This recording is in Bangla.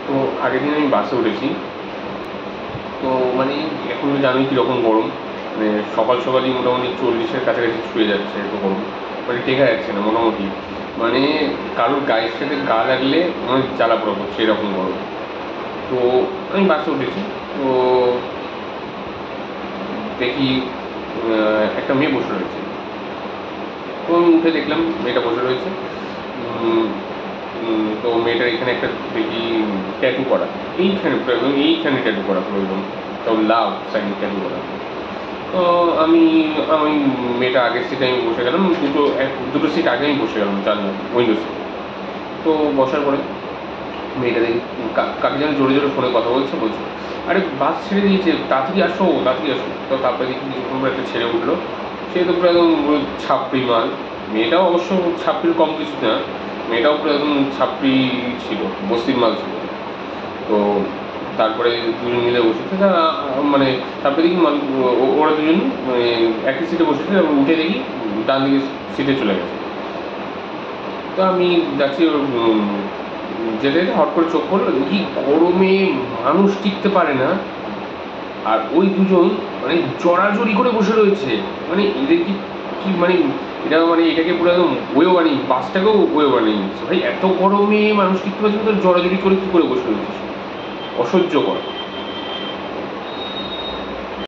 তো আগের দিন আমি বাসে উঠেছি। তো মানে এখন তো জানোই কীরকম গরম, মানে সকাল সকালই মোটামুটি 40-এর কাছাকাছি ছুঁয়ে যাচ্ছে, এত গরম মানে টেকা যাচ্ছে না মোটামুটি। মানে কারোর গায়ের সাথে গা লাগলে অনেক জ্বালা পোড়া করছে, এরকম গরম। তো আমি বাসে উঠেছি। তো দেখি একটা মেয়ে বসে রয়েছে। তো আমি উঠে দেখলাম মেয়েটা বসে রয়েছে। তো মেয়েটার এখানে একটা দেখি ট্যাটু করা, এইখানে প্রয়োজন, এইখানে ট্যাটু করা প্রয়োজন, তো লাভ সাইন ট্যাটু করা। তো আমি আমি মেয়েটা আগের সিটে আমি বসে গেলাম, দুটো সিট আগে আমি বসে গেলাম, জানলাম উইন্ডো সিট। তো বসার পরে মেয়েটা দেখি কাকে যেন জোরে জোরে ফোনে কথা বলছে। আরে বাস ছেড়ে দিয়েছে, তাড়াতাড়ি আসো তাড়াতাড়ি আসো। তো তারপরে দেখি কিছুক্ষণ পরে একটা ছেড়ে উঠলো। সে তো পুরো একদম ছাপড়ি মাল। মেয়েটাও অবশ্য ছাপড়ির কম কিছু না, মেয়েটাও পুরো একদম ছাপড়ি ছিল, বস্তির মাল ছিল। তো তারপরে দুজন মিলে বসেছে, মানে তারপরে দেখি ওরা দুজন মানে একই সিটে বসেছে। তারপর উঠে দেখি ডান দিকে সিটে চলে গেছে। তো আমি যাচ্ছি, যেতে যেতে হট করে চোখ পড়লো, দেখি গরমে মানুষ টিকতে পারে না, আর ওই দুজন মানে জড়াজড়ি করে বসে রয়েছে। মানে এদের কি কি মানে এটা মানে এটাকে পুরো একদম ওয়েও বানিয়ে, বাসটাকেও ওয়েও বানিয়ে নিচ্ছে ভাই। এত গরমে মানুষ টিকতে পারছে না, জড়াজড়ি করে কী করে বসে রয়েছে, অসহ্যকর।